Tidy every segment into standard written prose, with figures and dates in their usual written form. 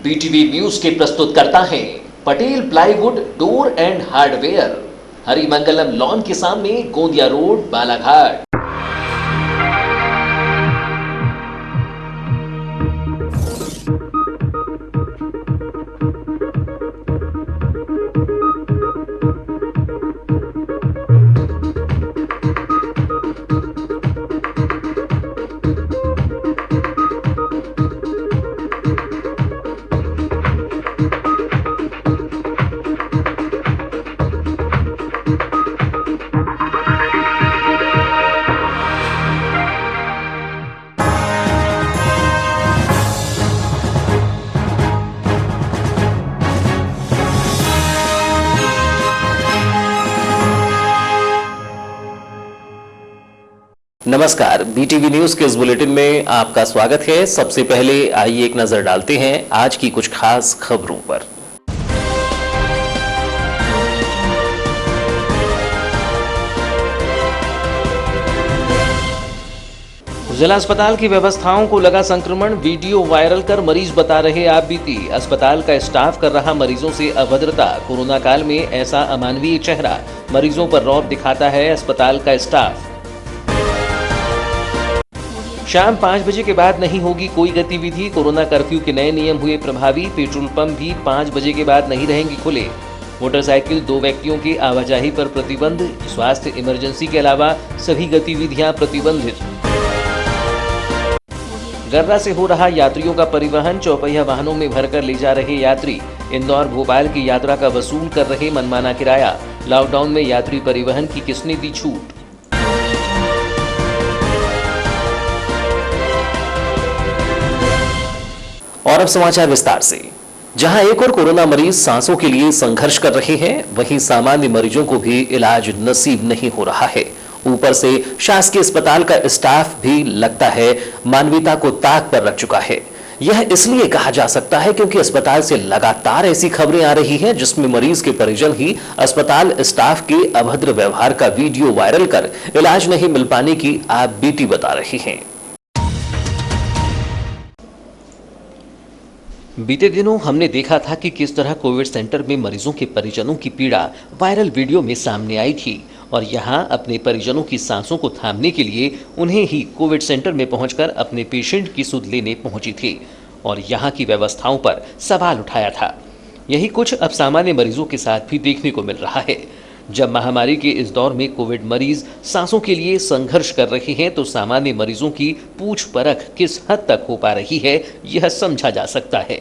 BTV news के प्रस्तुत करता है Patel plywood door and hardware, Harimangalam lawn के सामने, गोंदिया रोड, बालाघाट। नमस्कार, बीटीवी न्यूज के इस बुलेटिन में आपका स्वागत है। सबसे पहले आइए एक नजर डालते हैं आज की कुछ खास खबरों पर। जिला अस्पताल की व्यवस्थाओं को लगा संक्रमण, वीडियो वायरल कर मरीज बता रहे आप बीती। अस्पताल का स्टाफ कर रहा मरीजों से अभद्रता। कोरोना काल में ऐसा अमानवीय चेहरा, मरीजों पर रौब दिखाता है अस्पताल का स्टाफ। शाम 5 बजे के बाद नहीं होगी कोई गतिविधि। कोरोना कर्फ्यू के नए नियम हुए प्रभावी। पेट्रोल पंप भी 5 बजे के बाद नहीं रहेंगे खुले। मोटरसाइकिल 2 व्यक्तियों की आवाजाही पर प्रतिबंध। स्वास्थ्य इमरजेंसी के अलावा सभी गतिविधियां प्रतिबंधित। गर्रा से हो रहा यात्रियों का परिवहन, चौपहिया वाहनों में भरकर ले जा रहे यात्री। इंदौर भोपाल की यात्रा का वसूल कर रहे मनमाना किराया। लॉकडाउन में यात्री परिवहन की किसने दी छूट। और अब समाचार विस्तार से। जहां एक और कोरोना मरीज सांसों के लिए संघर्ष कर रहे हैं, वहीं सामान्य मरीजों को भी इलाज नसीब नहीं हो रहा है। ऊपर से शासकीय अस्पताल का स्टाफ भी लगता है मानवीयता को ताक पर रख चुका है। यह इसलिए कहा जा सकता है क्योंकि अस्पताल से लगातार ऐसी खबरें आ रही हैं जिसमें मरीज के परिजन ही अस्पताल स्टाफ के अभद्र व्यवहार का वीडियो वायरल कर इलाज नहीं मिल पाने की आप बीती बता रहे हैं। बीते दिनों हमने देखा था कि किस तरह कोविड सेंटर में मरीजों के परिजनों की पीड़ा वायरल वीडियो में सामने आई थी और यहां अपने परिजनों की सांसों को थामने के लिए उन्हें ही कोविड सेंटर में पहुंचकर अपने पेशेंट की सुध लेने पहुंची थी और यहां की व्यवस्थाओं पर सवाल उठाया था। यही कुछ अब सामान्य मरीजों के साथ भी देखने को मिल रहा है। जब महामारी के इस दौर में कोविड मरीज सांसों के लिए संघर्ष कर रहे हैं तो सामान्य मरीजों की पूछ परख किस हद तक हो पा रही है, यह समझा जा सकता है।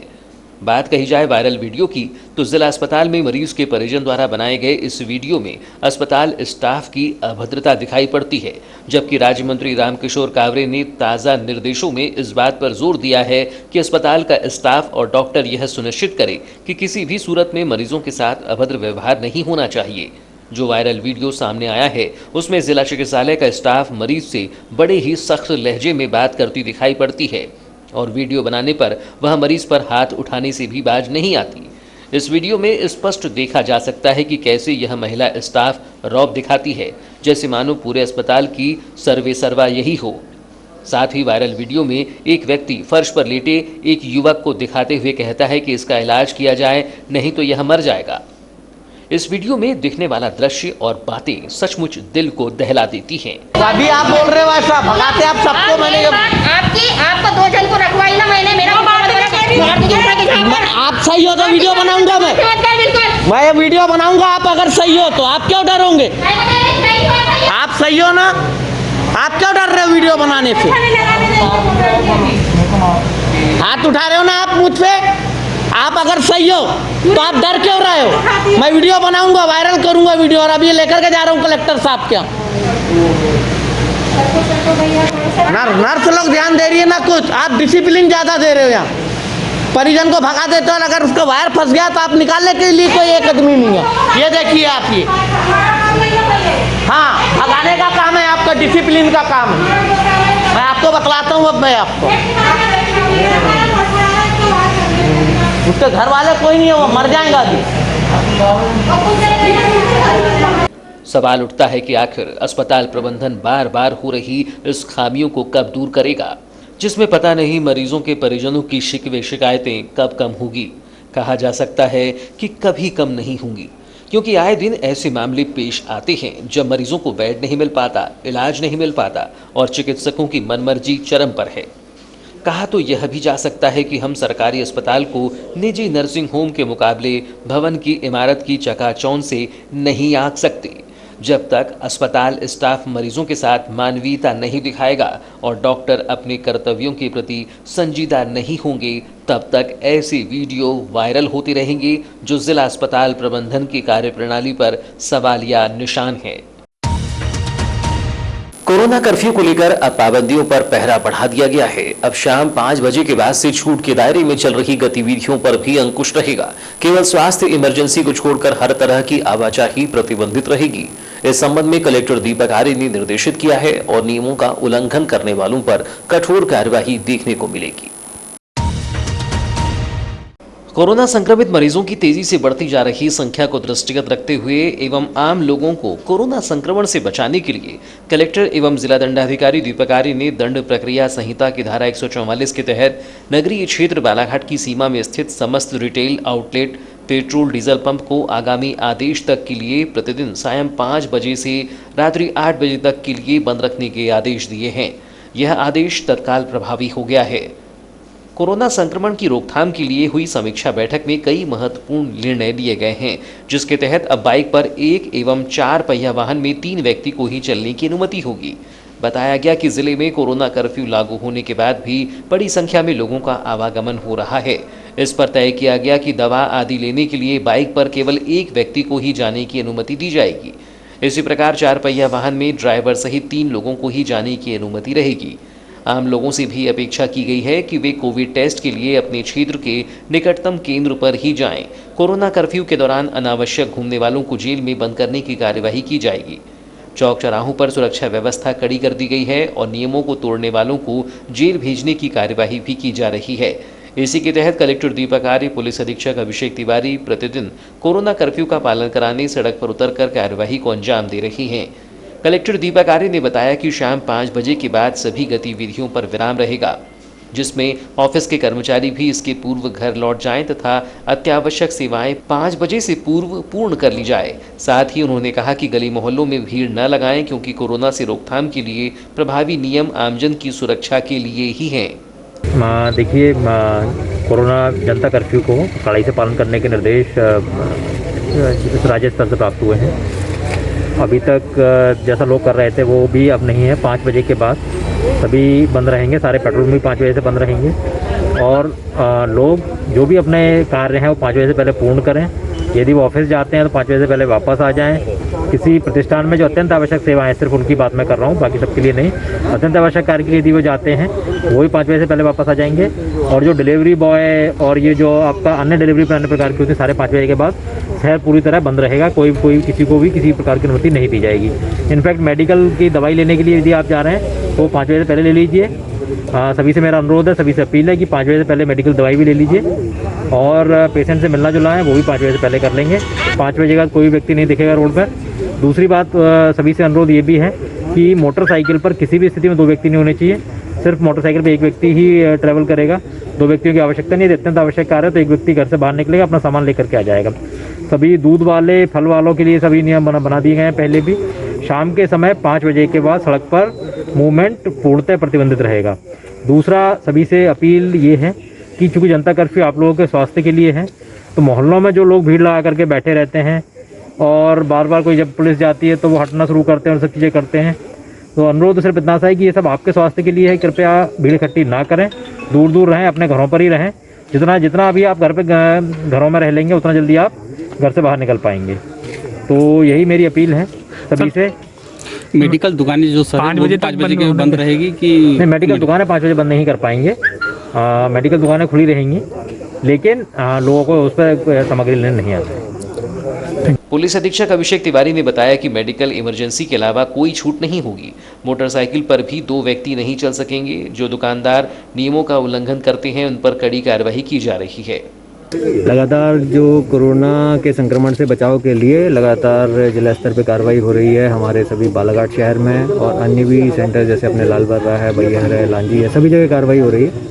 बात कही जाए वायरल वीडियो की तो जिला अस्पताल में मरीज के परिजन द्वारा बनाए गए इस वीडियो में अस्पताल स्टाफ की अभद्रता दिखाई पड़ती है, जबकि राज्य मंत्री रामकिशोर कावरे ने ताज़ा निर्देशों में इस बात पर जोर दिया है कि अस्पताल का स्टाफ और डॉक्टर यह सुनिश्चित करे कि किसी भी सूरत में मरीजों के साथ अभद्र व्यवहार नहीं होना चाहिए। जो वायरल वीडियो सामने आया है उसमें जिला चिकित्सालय का स्टाफ मरीज से बड़े ही सख्त लहजे में बात करती दिखाई पड़ती है और वीडियो बनाने पर वह मरीज पर हाथ उठाने से भी बाज नहीं आती। इस वीडियो में स्पष्ट देखा जा सकता है कि कैसे यह महिला स्टाफ रौब दिखाती है, जैसे मानो पूरे अस्पताल की सर्वे सर्वा यही हो। साथ ही वायरल वीडियो में एक व्यक्ति फर्श पर लेटे एक युवक को दिखाते हुए कहता है कि इसका इलाज किया जाए, नहीं तो यह मर जाएगा। इस वीडियो में दिखने वाला दृश्य और बातें सचमुच दिल को दहला देती हैं। अभी आप बोल रहे हो ऐसा, भगाते आप सबको। मैंने आपको 2 जन को रखवाई ना मैंने, मेरा आप सही हो तो वीडियो बनाऊंगा मैं वीडियो बनाऊंगा। आप अगर सही हो तो आप क्यों डरोगे? आप सही हो ना, आप क्यों डर रहे हो वीडियो बनाने से? हाथ उठा रहे हो ना आप मुझ पे। आप अगर सही हो तो आप डर क्यों रहे हो? मैं वीडियो बनाऊंगा, वायरल करूंगा वीडियो और अभी लेकर के जा रहा हूँ कलेक्टर साहब के। नर्स लोग ध्यान दे रही है ना कुछ, आप डिसिप्लिन ज्यादा दे रहे हो। यहाँ परिजन को भगा देते हो, अगर उसका वायर फंस गया तो आप निकालने के लिए कोई एक आदमी नहीं है। ये देखिए आप, ये हाँ भगाने का काम है आपका, डिसिप्लिन का काम है। मैं आपको बतलाता हूँ। अब मैं आपको, उसके घर वाले कोई नहीं है, वो मर जाएगा अभी। सवाल उठता है कि आखिर अस्पताल प्रबंधन बार बार हो रही इस खामियों को कब दूर करेगा। जिसमें पता नहीं मरीजों के परिजनों की शिकवे शिकायतें कब कम होगी। कहा जा सकता है कि कभी कम नहीं होंगी, क्योंकि आए दिन ऐसे मामले पेश आते हैं जब मरीजों को बेड नहीं मिल पाता, इलाज नहीं मिल पाता और चिकित्सकों की मनमर्जी चरम पर है। कहा तो यह भी जा सकता है कि हम सरकारी अस्पताल को निजी नर्सिंग होम के मुकाबले भवन की इमारत की चकाचौंध से नहीं आंक सकते। जब तक अस्पताल स्टाफ मरीजों के साथ मानवीयता नहीं दिखाएगा और डॉक्टर अपने कर्तव्यों के प्रति संजीदा नहीं होंगे, तब तक ऐसे वीडियो वायरल होते रहेंगे जो जिला अस्पताल प्रबंधन की कार्यप्रणाली पर सवालिया निशान है। कोरोना कर्फ्यू को लेकर अब पाबंदियों पर पहरा बढ़ा दिया गया है। अब शाम 5 बजे के बाद से छूट के दायरे में चल रही गतिविधियों पर भी अंकुश रहेगा। केवल स्वास्थ्य इमरजेंसी को छोड़कर हर तरह की आवाजाही प्रतिबंधित रहेगी। इस संबंध में कलेक्टर दीपक आर्य ने निर्देशित किया है और नियमों का उल्लंघन करने वालों पर कठोर कार्यवाही देखने को मिलेगी। कोरोना संक्रमित मरीजों की तेजी से बढ़ती जा रही संख्या को दृष्टिगत रखते हुए एवं आम लोगों को कोरोना संक्रमण से बचाने के लिए कलेक्टर एवं जिला दंडाधिकारी दीपक आर्य ने दंड प्रक्रिया संहिता की धारा 144 के तहत नगरीय क्षेत्र बालाघाट की सीमा में स्थित समस्त retail outlet, petrol diesel pump को आगामी आदेश तक के लिए प्रतिदिन सायं 5 बजे से रात्रि 8 बजे तक के लिए बंद रखने के आदेश दिए हैं। यह आदेश तत्काल प्रभावी हो गया है। कोरोना संक्रमण की रोकथाम के लिए हुई समीक्षा बैठक में कई महत्वपूर्ण निर्णय लिए गए हैं, जिसके तहत अब बाइक पर 1 एवं 4 पहिया वाहन में 3 व्यक्ति को ही चलने की अनुमति होगी। बताया गया कि जिले में कोरोना कर्फ्यू लागू होने के बाद भी बड़ी संख्या में लोगों का आवागमन हो रहा है। इस पर तय किया गया कि दवा आदि लेने के लिए बाइक पर केवल 1 व्यक्ति को ही जाने की अनुमति दी जाएगी। इसी प्रकार 4 पहिया वाहन में ड्राइवर सहित 3 लोगों को ही जाने की अनुमति रहेगी। आम लोगों से भी अपेक्षा की गई है कि वे कोविड टेस्ट के लिए अपने क्षेत्र के निकटतम केंद्र पर ही जाएं। कोरोना कर्फ्यू के दौरान अनावश्यक घूमने वालों को जेल में बंद करने की कार्यवाही की जाएगी। चौक चौराहों पर सुरक्षा व्यवस्था कड़ी कर दी गई है और नियमों को तोड़ने वालों को जेल भेजने की कार्यवाही भी की जा रही है। इसी के तहत कलेक्टर दीपक आर्य, पुलिस अधीक्षक अभिषेक तिवारी प्रतिदिन कोरोना कर्फ्यू का पालन कराने सड़क पर उतरकर कार्यवाही को अंजाम दे रही हैं। कलेक्टर दीपक आर्य ने बताया कि शाम 5 बजे के बाद सभी गतिविधियों पर विराम रहेगा, जिसमें ऑफिस के कर्मचारी भी इसके पूर्व घर लौट जाएं तथा अत्यावश्यक सेवाएं 5 बजे से पूर्व पूर्ण कर ली जाए। साथ ही उन्होंने कहा कि गली मोहल्लों में भीड़ न लगाएं, क्योंकि कोरोना से रोकथाम के लिए प्रभावी नियम आमजन की सुरक्षा के लिए ही हैं। देखिए, कोरोना जनता कर्फ्यू को कड़ाई से पालन करने के निर्देश राज्य स्तर से प्राप्त हुए हैं। अभी तक जैसा लोग कर रहे थे वो भी अब नहीं है। 5 बजे के बाद सभी बंद रहेंगे, सारे पेट्रोल भी 5 बजे से बंद रहेंगे और लोग जो भी अपने कार्य हैं वो 5 बजे से पहले पूर्ण करें। यदि वो ऑफिस जाते हैं तो 5 बजे से पहले वापस आ जाएं। किसी प्रतिष्ठान में जो अत्यंत आवश्यक सेवाएं हैं, सिर्फ उनकी बात मैं कर रहा हूँ, बाकी सबके लिए नहीं। अत्यंत आवश्यक कार्य के लिए यदि वो जाते हैं वो भी 5 बजे से पहले वापस आ जाएंगे। और जो डिलीवरी बॉय और ये जो आपका अन्य डिलीवरी अन्य प्रकार की होती है, सारे 5 बजे के बाद शहर पूरी तरह बंद रहेगा। कोई किसी को भी किसी प्रकार की अनुमति नहीं दी जाएगी। इनफैक्ट मेडिकल की दवाई लेने के लिए यदि आप जा रहे हैं तो 5 बजे से पहले ले लीजिए। सभी से मेरा अनुरोध है, सभी से अपील है कि 5 बजे से पहले मेडिकल दवाई भी ले लीजिए और पेशेंट से मिलना जुलना है वो भी 5 बजे से पहले कर लेंगे। 5 बजे के बाद कोई व्यक्ति नहीं दिखेगा रोड पर। दूसरी बात, सभी से अनुरोध ये भी है कि मोटरसाइकिल पर किसी भी स्थिति में 2 व्यक्ति नहीं होने चाहिए। सिर्फ मोटरसाइकिल पर 1 व्यक्ति ही ट्रैवल करेगा। 2 व्यक्तियों की आवश्यकता नहीं है। अत्यंत आवश्यक कार्य है तो 1 व्यक्ति घर से बाहर निकलेगा, अपना सामान लेकर के आ जाएगा। सभी दूध वाले, फल वालों के लिए सभी नियम बना दिए गए हैं पहले भी। शाम के समय 5 बजे के बाद सड़क पर मूवमेंट पूर्णतः प्रतिबंधित रहेगा। दूसरा, सभी से अपील ये है कि चूँकि जनता कर्फ्यू आप लोगों के स्वास्थ्य के लिए है, तो मोहल्लों में जो लोग भीड़ लगा करके बैठे रहते हैं और बार बार कोई जब पुलिस जाती है तो वो हटना शुरू करते हैं और सब चीज़ें करते हैं, तो अनुरोध सिर्फ इतना सा है कि ये सब आपके स्वास्थ्य के लिए है। कृपया भीड़ इकट्ठी ना करें, दूर दूर रहें, अपने घरों पर ही रहें। जितना अभी आप घरों में रह लेंगे उतना जल्दी आप घर से बाहर निकल पाएंगे। तो यही मेरी अपील है सभी से। मेडिकल दुकानें जो सर 5 बजे के बंद रहेगी कि नहीं? मेडिकल दुकानें 5 बजे बंद नहीं कर पाएंगे। मेडिकल दुकानें खुली रहेंगी, लेकिन लोगों को उस पर सामग्री लेने नहीं आती। पुलिस अधीक्षक अभिषेक तिवारी ने बताया कि मेडिकल इमरजेंसी के अलावा कोई छूट नहीं होगी। मोटरसाइकिल पर भी 2 व्यक्ति नहीं चल सकेंगे। जो दुकानदार नियमों का उल्लंघन करते हैं उन पर कड़ी कार्रवाई की जा रही है। लगातार जो कोरोना के संक्रमण से बचाव के लिए लगातार जिला स्तर पे कार्रवाई हो रही है हमारे सभी बालाघाट शहर में और अन्य भी सेंटर जैसे अपने लालबर्रा है, बैहर है, लांजी है, सभी जगह कार्रवाई हो रही है।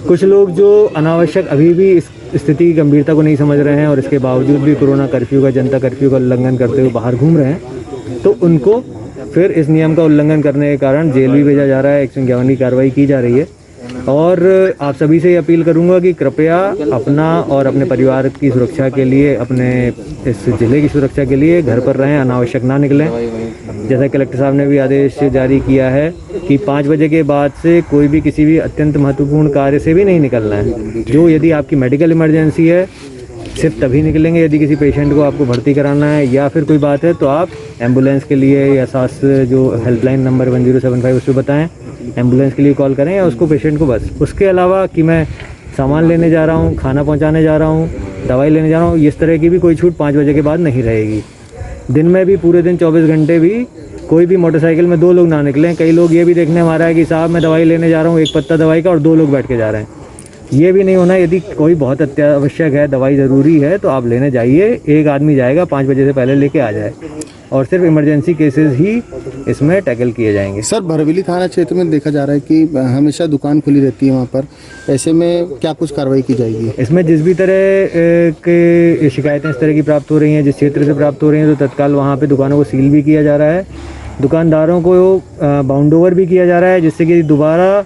कुछ लोग जो अनावश्यक अभी भी इस स्थिति की गंभीरता को नहीं समझ रहे हैं और इसके बावजूद भी कोरोना कर्फ्यू का, जनता कर्फ्यू का उल्लंघन करते हुए बाहर घूम रहे हैं, तो उनको फिर इस नियम का उल्लंघन करने के कारण जेल भी भेजा जा रहा है। 151 की कार्रवाई की जा रही है और आप सभी से अपील करूंगा कि कृपया अपना और अपने परिवार की सुरक्षा के लिए, अपने इस जिले की सुरक्षा के लिए घर पर रहें, अनावश्यक ना निकलें। जैसा कलेक्टर साहब ने भी आदेश जारी किया है कि 5 बजे के बाद से कोई भी किसी भी अत्यंत महत्वपूर्ण कार्य से भी नहीं निकलना है। जो यदि आपकी मेडिकल इमरजेंसी है सिर्फ तभी निकलेंगे, यदि किसी पेशेंट को आपको भर्ती कराना है या फिर कोई बात है तो आप एम्बुलेंस के लिए या सास जो हेल्पलाइन नंबर 1075 उस पर बताएं, एम्बुलेंस के लिए कॉल करें या उसको, पेशेंट को बस। उसके अलावा कि मैं सामान लेने जा रहा हूँ, खाना पहुँचाने जा रहा हूँ, दवाई लेने जा रहा हूँ, इस तरह की भी कोई छूट 5 बजे के बाद नहीं रहेगी। दिन में भी पूरे दिन 24 घंटे भी कोई भी मोटरसाइकिल में 2 लोग ना निकलें। कई लोग ये भी देखने में आ रहा है कि साहब मैं दवाई लेने जा रहा हूँ, 1 पत्ता दवाई का और 2 लोग बैठ के जा रहे हैं। ये भी नहीं होना। यदि कोई बहुत अत्यावश्यक है, दवाई ज़रूरी है तो आप लेने जाइए। एक आदमी जाएगा, 5 बजे से पहले लेके आ जाए और सिर्फ इमरजेंसी केसेस ही इसमें टैकल किए जाएंगे। सर, भरवेली थाना क्षेत्र में देखा जा रहा है कि हमेशा दुकान खुली रहती है वहाँ पर, ऐसे में क्या कुछ कार्रवाई की जाएगी? इसमें जिस भी तरह के शिकायतें इस तरह की प्राप्त हो रही हैं, जिस क्षेत्र से प्राप्त हो रही हैं, तो तत्काल वहाँ पे दुकानों को सील भी किया जा रहा है। दुकानदारों को बाउंड ओवर भी किया जा रहा है, जिससे कि दोबारा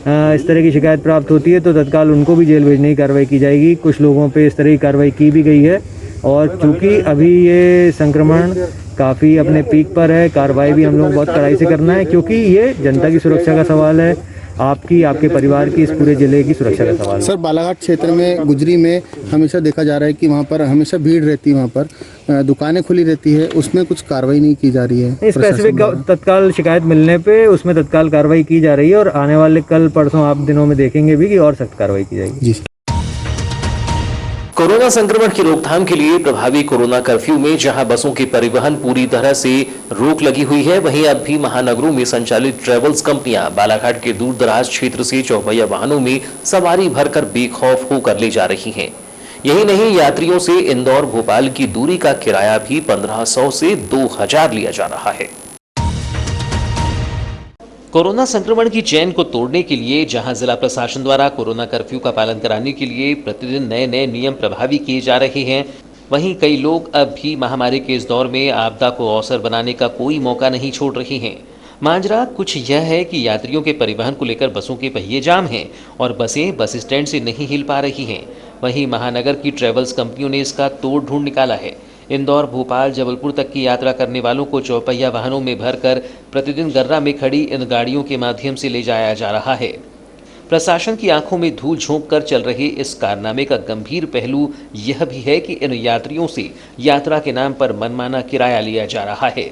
इस तरह की शिकायत प्राप्त होती है तो तत्काल उनको भी जेल भेजने की कार्रवाई की जाएगी। कुछ लोगों पे इस तरह की कार्रवाई की भी गई है और चूँकि अभी ये संक्रमण काफ़ी अपने पीक पर है, कार्रवाई भी हम लोग बहुत कड़ाई से करना है क्योंकि ये जनता की सुरक्षा का सवाल है, आपकी, आपके परिवार की, इस पूरे जिले की सुरक्षा का सवाल है। सर, बालाघाट क्षेत्र में गुजरी में हमेशा देखा जा रहा है कि वहाँ पर हमेशा भीड़ रहती है, वहाँ पर दुकानें खुली रहती है, उसमें कुछ कार्रवाई नहीं की जा रही है। स्पेसिफिक तत्काल शिकायत मिलने पे उसमें तत्काल कार्रवाई की जा रही है और आने वाले कल परसों आप दिनों में देखेंगे भी कि और सख्त कार्रवाई की जाएगी। जी। कोरोना संक्रमण की रोकथाम के लिए प्रभावी कोरोना कर्फ्यू में जहां बसों के परिवहन पूरी तरह से रोक लगी हुई है, वहीं अब भी महानगरों में संचालित ट्रेवल्स कंपनियां बालाघाट के दूर दराज क्षेत्र से चौपहिया वाहनों में सवारी भरकर बेखौफ होकर ले जा रही हैं। यही नहीं, यात्रियों से इंदौर भोपाल की दूरी का किराया भी 1500 से 2000 लिया जा रहा है। कोरोना संक्रमण की चेन को तोड़ने के लिए जहां जिला प्रशासन द्वारा कोरोना कर्फ्यू का पालन कराने के लिए प्रतिदिन नए नए नियम प्रभावी किए जा रहे हैं, वहीं कई लोग अब भी महामारी के इस दौर में आपदा को अवसर बनाने का कोई मौका नहीं छोड़ रहे हैं। मांजरा कुछ यह है कि यात्रियों के परिवहन को लेकर बसों के पहिए जाम हैं और बसें बस स्टैंड से नहीं हिल पा रही हैं। वहीं महानगर की ट्रेवल्स कंपनियों ने इसका तोड़ ढूंढ निकाला है। इंदौर, भोपाल, जबलपुर तक की यात्रा करने वालों को चौपहिया वाहनों में भरकर प्रतिदिन गर्रा में खड़ी इन गाड़ियों के माध्यम से ले जाया जा रहा है। प्रशासन की आंखों में धूल झोंक कर चल रहे इस कारनामे का गंभीर पहलू यह भी है कि इन यात्रियों से यात्रा के नाम पर मनमाना किराया लिया जा रहा है।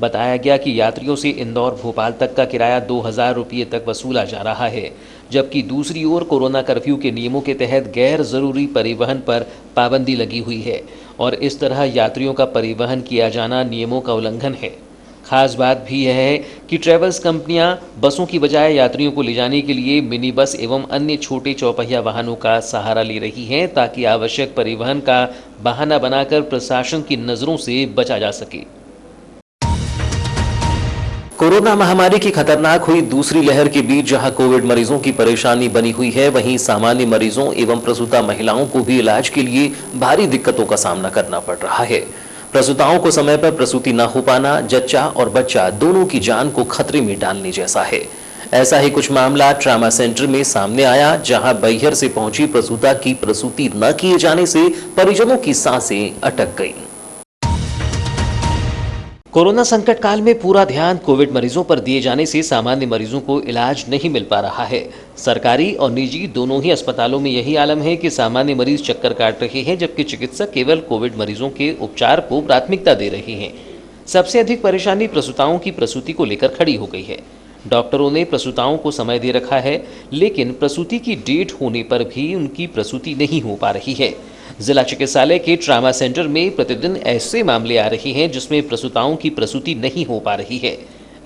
बताया गया कि यात्रियों से इंदौर भोपाल तक का किराया 2000 रुपये तक वसूला जा रहा है, जबकि दूसरी ओर कोरोना कर्फ्यू के नियमों के तहत गैर जरूरी परिवहन पर पाबंदी लगी हुई है और इस तरह यात्रियों का परिवहन किया जाना नियमों का उल्लंघन है। खास बात भी यह है कि ट्रेवल्स कंपनियां बसों की बजाय यात्रियों को ले जाने के लिए मिनी बस एवं अन्य छोटे चौपहिया वाहनों का सहारा ले रही हैं ताकि आवश्यक परिवहन का बहाना बनाकर प्रशासन की नजरों से बचा जा सके। कोरोना महामारी की खतरनाक हुई दूसरी लहर के बीच जहां कोविड मरीजों की परेशानी बनी हुई है, वहीं सामान्य मरीजों एवं प्रसूता महिलाओं को भी इलाज के लिए भारी दिक्कतों का सामना करना पड़ रहा है। प्रसूताओं को समय पर प्रसूति न हो पाना जच्चा और बच्चा दोनों की जान को खतरे में डालने जैसा है। ऐसा ही कुछ मामला ट्रामा सेंटर में सामने आया, जहां बैहर से पहुंची प्रसूता की प्रसूति न किए जाने से परिजनों की सांसें अटक गईं। कोरोना संकट काल में पूरा ध्यान कोविड मरीजों पर दिए जाने से सामान्य मरीजों को इलाज नहीं मिल पा रहा है। सरकारी और निजी दोनों ही अस्पतालों में यही आलम है कि सामान्य मरीज चक्कर काट रहे हैं, जबकि चिकित्सक केवल कोविड मरीजों के उपचार को प्राथमिकता दे रहे हैं। सबसे अधिक परेशानी प्रसूताओं की प्रसूति को लेकर खड़ी हो गई है। डॉक्टरों ने प्रसूताओं को समय दे रखा है, लेकिन प्रसूति की डेट होने पर भी उनकी प्रसूति नहीं हो पा रही है। जिला चिकित्सालय के ट्रामा सेंटर में प्रतिदिन ऐसे मामले आ रहे हैं जिसमें प्रसूताओं की प्रसूति नहीं हो पा रही है।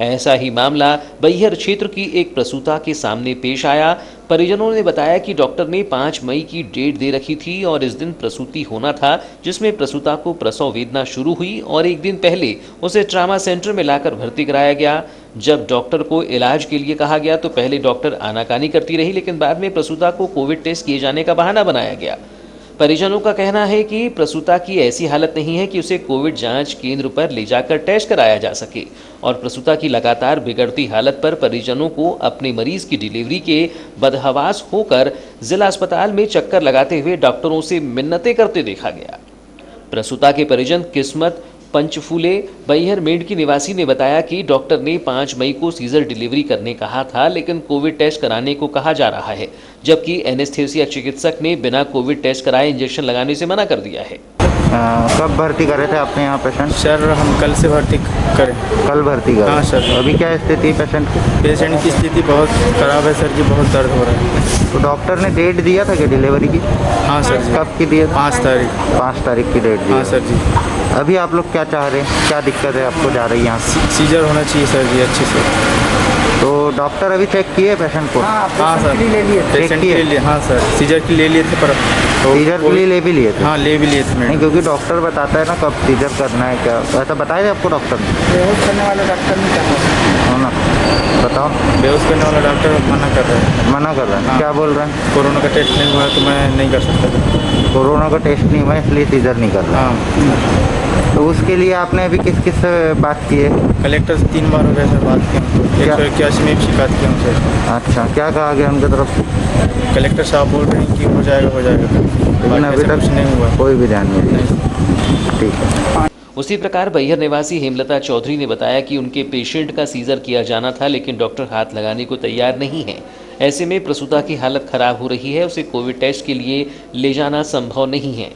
ऐसा ही मामला बैहर क्षेत्र की एक प्रसूता के सामने पेश आया। परिजनों ने बताया कि डॉक्टर ने 5 मई की डेट दे रखी थी और इस दिन प्रसूति होना था, जिसमें प्रसूता को प्रसव वेदना शुरू हुई और एक दिन पहले उसे ट्रामा सेंटर में लाकर भर्ती कराया गया। जब डॉक्टर को इलाज के लिए कहा गया तो पहले डॉक्टर आनाकानी करती रही, लेकिन बाद में प्रसूता को कोविड टेस्ट किए जाने का बहाना बनाया गया। परिजनों का कहना है कि प्रसूता की ऐसी हालत नहीं है कि उसे कोविड जांच केंद्र पर ले जाकर टेस्ट कराया जा सके और प्रसूता की लगातार बिगड़ती हालत पर परिजनों को अपने मरीज की डिलीवरी के बदहवास होकर जिला अस्पताल में चक्कर लगाते हुए डॉक्टरों से मिन्नतें करते देखा गया। प्रसूता के परिजन किस्मत पंचफूले बैहर मेंढ की निवासी ने बताया कि डॉक्टर ने 5 मई को सीजर डिलीवरी करने कहा था, लेकिन कोविड टेस्ट कराने को कहा जा रहा है, जबकि एनेस्थेसिया चिकित्सक ने बिना कोविड टेस्ट कराए इंजेक्शन लगाने से मना कर दिया है। कब भर्ती करे थे आपने यहाँ पेशेंट? सर हम कल से भर्ती करें। कल भर्ती करे? हाँ सर। अभी क्या स्थिति है पेशेंट की? पेशेंट की स्थिति बहुत ख़राब है सर जी, बहुत दर्द हो रहा है। तो डॉक्टर ने डेट दिया था क्या डिलीवरी की? हाँ सर जी। कब की दिए? 5 तारीख। 5 तारीख की डेट दी? हाँ सर जी। अभी आप लोग क्या चाह रहे हैं, क्या दिक्कत है आपको जा रही है यहाँ से? सीजर होना चाहिए सर जी अच्छे से। तो डॉक्टर अभी चेक किए पेशेंट को? हाँ सर ले लिए? पेशेंट के लिए हाँ सर, सीजर के ले लिए थे पर सीजर के लिए ले भी लिए थे? हाँ ले भी लिए थे। नहीं, क्योंकि डॉक्टर बताता है ना कब सीजर करना है, क्या ऐसा बताया था आपको डॉक्टर ने? बेहोश करने वाला डॉक्टर नहीं करता हो ना, बताओ। बेहोश करने वाला डॉक्टर मना कर रहा है। मना कर रहा है? हाँ। क्या बोल रहे हैं? कोरोना का टेस्ट नहीं हुआ तो मैं नहीं कर सकता। कोरोना का टेस्ट नहीं हुआ इसलिए सीजर नहीं कर रहा। हाँ तो उसके लिए आपने अभी किस किस से बात की है? कलेक्टर से 3 बार हो गया सर बात की, 181 में शिकायत की हमसे। अच्छा, क्या कहा गया उनकी तरफ से? कलेक्टर साहब बोल रहे हैं कि हो जाएगा हो जाएगा, लेकिन अभी तक कुछ नहीं हुआ। कोई भी ध्यान नहीं दिया। ठीक है। उसी प्रकार बैहर निवासी हेमलता चौधरी ने बताया कि उनके पेशेंट का सीजर किया जाना था, लेकिन डॉक्टर हाथ लगाने को तैयार नहीं है। ऐसे में प्रसूता की हालत खराब हो रही है, उसे कोविड टेस्ट के लिए ले जाना संभव नहीं है।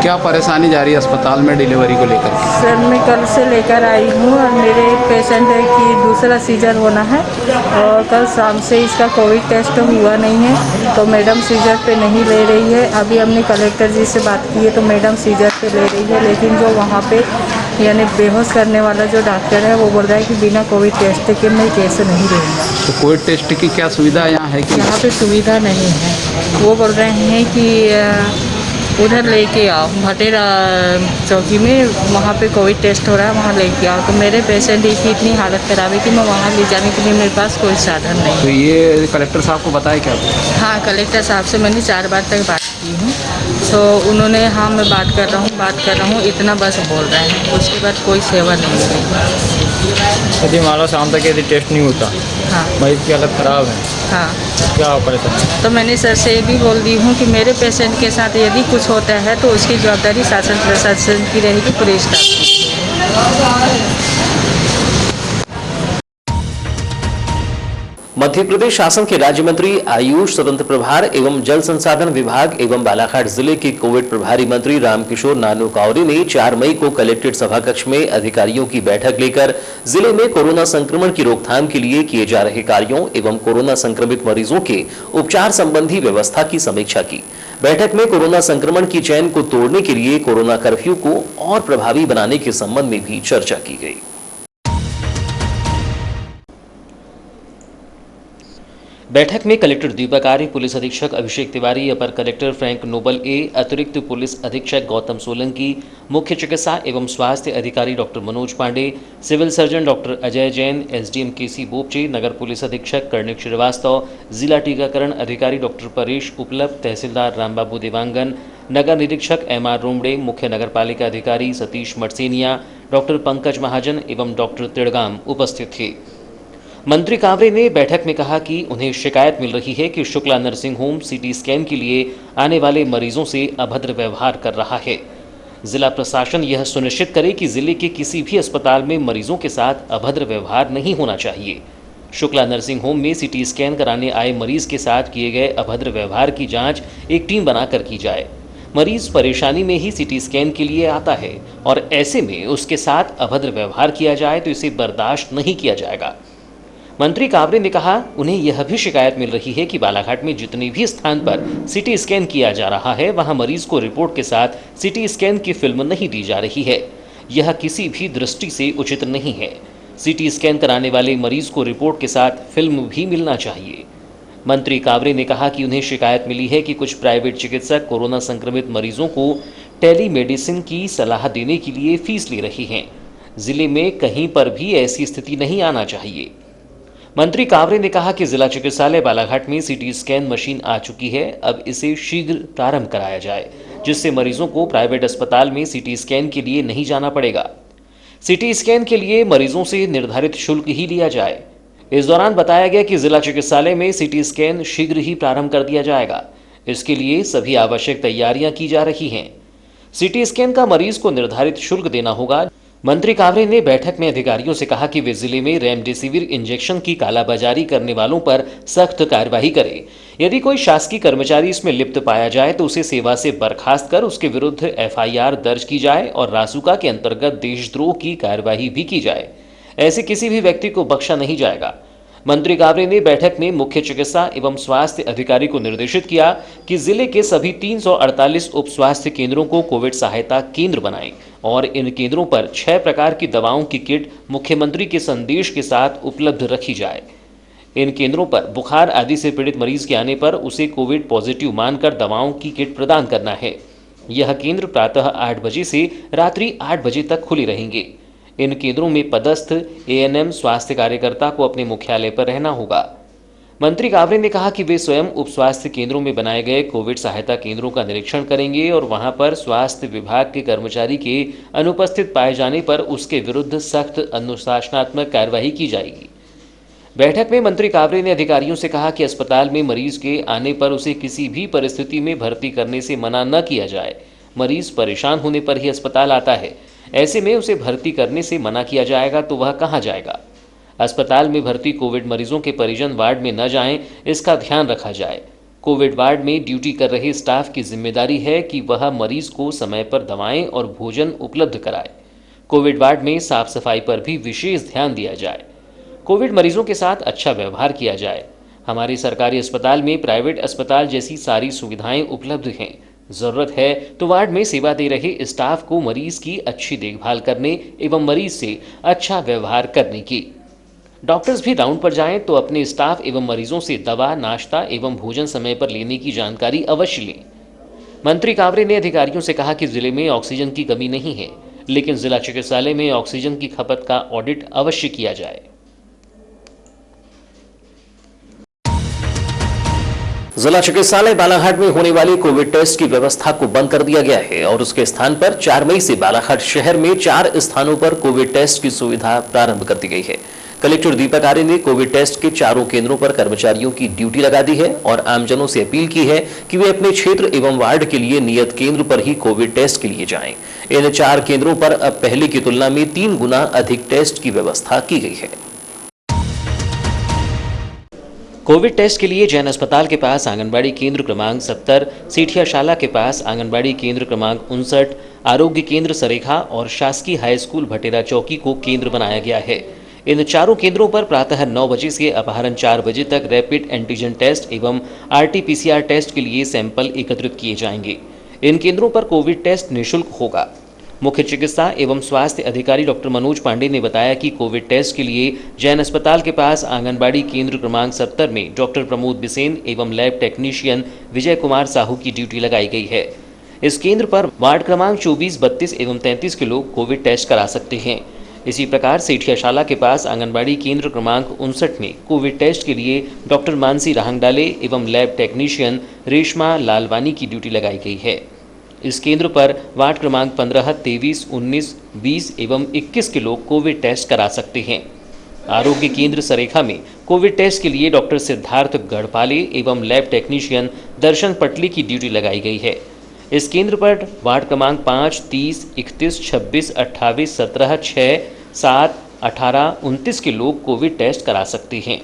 क्या परेशानी जा रही है अस्पताल में डिलीवरी को लेकर? सर मैं कल से लेकर आई हूँ और मेरे पेशेंट है कि दूसरा सीजर होना है और कल शाम से इसका कोविड टेस्ट हुआ नहीं है, तो मैडम सीजर पे नहीं ले रही है। अभी हमने कलेक्टर जी से बात की है तो मैडम सीजर पे ले रही है, लेकिन जो वहाँ पे यानी बेहोश करने वाला जो डॉक्टर है वो बोल रहा है कि बिना कोविड टेस्ट के मैं केस नहीं लूँगा। तो कोविड टेस्ट की क्या सुविधा यहाँ है कि? यहाँ पे सुविधा नहीं है। वो बोल रहे हैं कि उधर लेके आओ, भटेरा चौकी में वहाँ पे कोविड टेस्ट हो रहा है, वहाँ लेके आओ। तो मेरे पेशेंट की इतनी हालत ख़राब है कि मैं वहाँ ले जाने के लिए मेरे पास कोई साधन नहीं। तो ये कलेक्टर साहब को बताया क्या? हाँ कलेक्टर साहब से मैंने 4 बार तक बात की हूँ, तो उन्होंने हाँ मैं बात कर रहा हूँ इतना बस बोल रहे हैं, उसके बाद कोई सेवा नहीं मिलेगी। यदि मान लो शाम तक यदि टेस्ट नहीं होता, हाँ मरीज की हालत ख़राब है, हाँ क्या परेशानी? तो मैंने सर से ये भी बोल दी हूँ कि मेरे पेशेंट के साथ यदि कुछ होता है तो उसकी जवाबदारी शासन प्रशासन की रहेगी, पूरे स्टाफ की। मध्य प्रदेश शासन के राज्य मंत्री आयुष स्वतंत्र प्रभार एवं जल संसाधन विभाग एवं बालाघाट जिले के कोविड प्रभारी मंत्री रामकिशोर नानू कावरे ने 4 मई को कलेक्ट्रेट सभाकक्ष में अधिकारियों की बैठक लेकर जिले में कोरोना संक्रमण की रोकथाम के लिए किए जा रहे कार्यों एवं कोरोना संक्रमित मरीजों के उपचार संबंधी व्यवस्था की समीक्षा की। बैठक में कोरोना संक्रमण की चैन को तोड़ने के लिए कोरोना कर्फ्यू को और प्रभावी बनाने के संबंध में भी चर्चा की गई। बैठक में कलेक्टर दीपक आर्य, पुलिस अधीक्षक अभिषेक तिवारी, अपर कलेक्टर फ्रैंक नोबल ए, अतिरिक्त पुलिस अधीक्षक गौतम सोलंकी, मुख्य चिकित्सा एवं स्वास्थ्य अधिकारी doctor Manoj Pandey, civil surgeon doctor Ajay Jain, SDM KC Bopche, नगर पुलिस अधीक्षक कर्णिक श्रीवास्तव, जिला टीकाकरण अधिकारी डॉक्टर परेश उपलब्ध, तहसीलदार रामबाबू देवांगन, नगर निरीक्षक एमआर रोमड़े, मुख्य नगरपालिका अधिकारी सतीश मटसेनिया, डॉक्टर पंकज महाजन एवं डॉक्टर तिड़गाम उपस्थित थे। मंत्री कावरे ने बैठक में कहा कि उन्हें शिकायत मिल रही है कि Shukla nursing home CT scan के लिए आने वाले मरीजों से अभद्र व्यवहार कर रहा है। जिला प्रशासन यह सुनिश्चित करे कि जिले के किसी भी अस्पताल में मरीजों के साथ अभद्र व्यवहार नहीं होना चाहिए। शुक्ला नर्सिंग होम में सीटी स्कैन कराने आए मरीज के साथ किए गए अभद्र व्यवहार की जांच एक टीम बनाकर की जाए। मरीज परेशानी में ही सीटी स्कैन के लिए आता है और ऐसे में उसके साथ अभद्र व्यवहार किया जाए तो इसे बर्दाश्त नहीं किया जाएगा। मंत्री कावरे ने कहा उन्हें यह भी शिकायत मिल रही है कि बालाघाट में जितने भी स्थान पर सीटी स्कैन किया जा रहा है वहां मरीज को रिपोर्ट के साथ सीटी स्कैन की फिल्म नहीं दी जा रही है। यह किसी भी दृष्टि से उचित नहीं है। सीटी स्कैन कराने वाले मरीज को रिपोर्ट के साथ फिल्म भी मिलना चाहिए। मंत्री कावरे ने कहा कि उन्हें शिकायत मिली है कि कुछ प्राइवेट चिकित्सक कोरोना संक्रमित मरीजों को टेलीमेडिसिन की सलाह देने के लिए फीस ले रही हैं। जिले में कहीं पर भी ऐसी स्थिति नहीं आना चाहिए। मंत्री कावरे ने कहा कि जिला चिकित्सालय बालाघाट में सीटी स्कैन मशीन आ चुकी है, अब इसे शीघ्र प्रारंभ कराया जाए, जिससे मरीजों को प्राइवेट अस्पताल में सीटी स्कैन के लिए नहीं जाना पड़ेगा। सीटी स्कैन के लिए मरीजों से निर्धारित शुल्क ही लिया जाए। इस दौरान बताया गया कि जिला चिकित्सालय में सीटी स्कैन शीघ्र ही प्रारंभ कर दिया जाएगा। इसके लिए सभी आवश्यक तैयारियां की जा रही हैं। सीटी स्कैन का मरीज को निर्धारित शुल्क देना होगा। मंत्री कावरे ने बैठक में अधिकारियों से कहा कि वे जिले में रेमडेसिविर इंजेक्शन की कालाबाजारी करने वालों पर सख्त कार्रवाई करें। यदि कोई शासकीय कर्मचारी इसमें लिप्त पाया जाए तो उसे सेवा से बर्खास्त कर उसके विरुद्ध एफआईआर दर्ज की जाए और रासुका के अंतर्गत देशद्रोह की कार्यवाही भी की जाए। ऐसे किसी भी व्यक्ति को बख्शा नहीं जाएगा। मंत्री कावरे ने बैठक में मुख्य चिकित्सा एवं स्वास्थ्य अधिकारी को निर्देशित किया कि जिले के सभी 348 उप स्वास्थ्य केंद्रों को कोविड सहायता केंद्र बनाएं और इन केंद्रों पर 6 प्रकार की दवाओं की किट मुख्यमंत्री के संदेश के साथ उपलब्ध रखी जाए। इन केंद्रों पर बुखार आदि से पीड़ित मरीज के आने पर उसे कोविड पॉजिटिव मानकर दवाओं की किट प्रदान करना है। यह केंद्र प्रातः 8 बजे से रात्रि 8 बजे तक खुले रहेंगे। इन केंद्रों में पदस्थ एएनएम स्वास्थ्य कार्यकर्ता को अपने मुख्यालय पर रहना होगा। मंत्री कावरे ने कहा कि वे स्वयं उप स्वास्थ्य केंद्रों में बनाए गए कोविड सहायता केंद्रों का निरीक्षण करेंगे और वहां पर स्वास्थ्य विभाग के कर्मचारी के अनुपस्थित पाए जाने पर उसके विरुद्ध सख्त अनुशासनात्मक कार्यवाही की जाएगी। बैठक में मंत्री कावरे ने अधिकारियों से कहा कि अस्पताल में मरीज के आने पर उसे किसी भी परिस्थिति में भर्ती करने से मना न किया जाए। मरीज परेशान होने पर ही अस्पताल आता है, ऐसे में उसे भर्ती करने से मना किया जाएगा तो वह कहां जाएगा। अस्पताल में भर्ती कोविड मरीजों के परिजन वार्ड में न जाएं, इसका ध्यान रखा जाए। कोविड वार्ड में ड्यूटी कर रहे स्टाफ की जिम्मेदारी है कि वह मरीज को समय पर दवाएं और भोजन उपलब्ध कराए। कोविड वार्ड में साफ सफाई पर भी विशेष ध्यान दिया जाए। कोविड मरीजों के साथ अच्छा व्यवहार किया जाए। हमारे सरकारी अस्पताल में प्राइवेट अस्पताल जैसी सारी सुविधाएं उपलब्ध हैं। जरूरत है तो वार्ड में सेवा दे रहे स्टाफ को मरीज की अच्छी देखभाल करने एवं मरीज से अच्छा व्यवहार करने की। डॉक्टर्स भी राउंड पर जाएं तो अपने स्टाफ एवं मरीजों से दवा, नाश्ता एवं भोजन समय पर लेने की जानकारी अवश्य लें। मंत्री कावरे ने अधिकारियों से कहा कि जिले में ऑक्सीजन की कमी नहीं है, लेकिन जिला चिकित्सालय में ऑक्सीजन की खपत का ऑडिट अवश्य किया जाए। जिला चिकित्सालय बालाघाट में होने वाली कोविड टेस्ट की व्यवस्था को बंद कर दिया गया है और उसके स्थान पर 4 मई से बालाघाट शहर में 4 स्थानों पर कोविड टेस्ट की सुविधा प्रारंभ कर दी गई है। कलेक्टर दीपक आर्य ने कोविड टेस्ट के चारों केंद्रों पर कर्मचारियों की ड्यूटी लगा दी है और आमजनों से अपील की है कि वे अपने क्षेत्र एवं वार्ड के लिए नियत केंद्र पर ही कोविड टेस्ट के लिए जाएं। इन 4 केंद्रों पर अब पहले की तुलना में 3 गुना अधिक टेस्ट की व्यवस्था की गई है। कोविड टेस्ट के लिए जैन अस्पताल के पास आंगनबाड़ी केंद्र क्रमांक 70, सेठियाशाला के पास आंगनबाड़ी केंद्र क्रमांक 59, आरोग्य केंद्र सरेखा और शासकीय हाई स्कूल भटेरा चौकी को केंद्र बनाया गया है। इन चारों केंद्रों पर प्रातः 9 बजे से अपराह्न 4 बजे तक रैपिड एंटीजन टेस्ट एवं आरटी-पीसीआर टेस्ट के लिए सैंपल एकत्रित किए जाएंगे। इन केंद्रों पर कोविड टेस्ट निःशुल्क होगा। मुख्य चिकित्सा एवं स्वास्थ्य अधिकारी डॉक्टर मनोज पांडे ने बताया कि कोविड टेस्ट के लिए जैन अस्पताल के पास आंगनबाड़ी केंद्र क्रमांक 70 में डॉक्टर प्रमोद बिसेन एवं लैब टेक्नीशियन विजय कुमार साहू की ड्यूटी लगाई गई है। इस केंद्र पर वार्ड क्रमांक 24, 32 एवं 33 के लोग कोविड टेस्ट करा सकते हैं। इसी प्रकार सेठियाशाला के पास आंगनबाड़ी केंद्र क्रमांक 59 में कोविड टेस्ट के लिए डॉक्टर मानसी राहंगडाले एवं लैब टेक्नीशियन रेशमा लालवानी की ड्यूटी लगाई गई है। इस केंद्र पर वार्ड क्रमांक 15, 23, 19, 20 एवं 21 के लोग कोविड टेस्ट करा सकते हैं। आरोग्य केंद्र सरेखा में कोविड टेस्ट के लिए डॉक्टर सिद्धार्थ गढ़पाले एवं लैब टेक्नीशियन दर्शन पटली की ड्यूटी लगाई गई है। इस केंद्र पर वार्ड क्रमांक 5, 30, 31, 26, 28, 17, 6, 7, 18, 29 के लोग कोविड टेस्ट करा सकते हैं।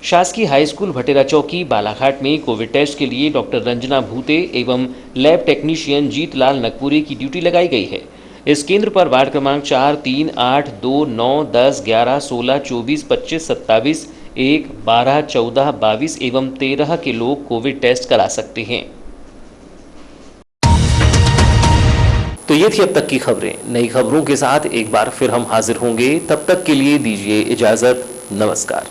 शासकीय हाई स्कूल भटेरा चौकी बालाघाट में कोविड टेस्ट के लिए डॉक्टर रंजना भूते एवं लैब टेक्नीशियन जीतलाल नकपुरे की ड्यूटी लगाई गई है। इस केंद्र पर वार्ड क्रमांक 4, 3, 8, 2, 9, 10, 11, 16, 24, 25, 27, 1, 12, 14, 22 एवं 13 के लोग कोविड टेस्ट करा सकते हैं। तो ये थी अब तक की खबरें। नई खबरों के साथ एक बार फिर हम हाजिर होंगे, तब तक के लिए दीजिए इजाजत। नमस्कार।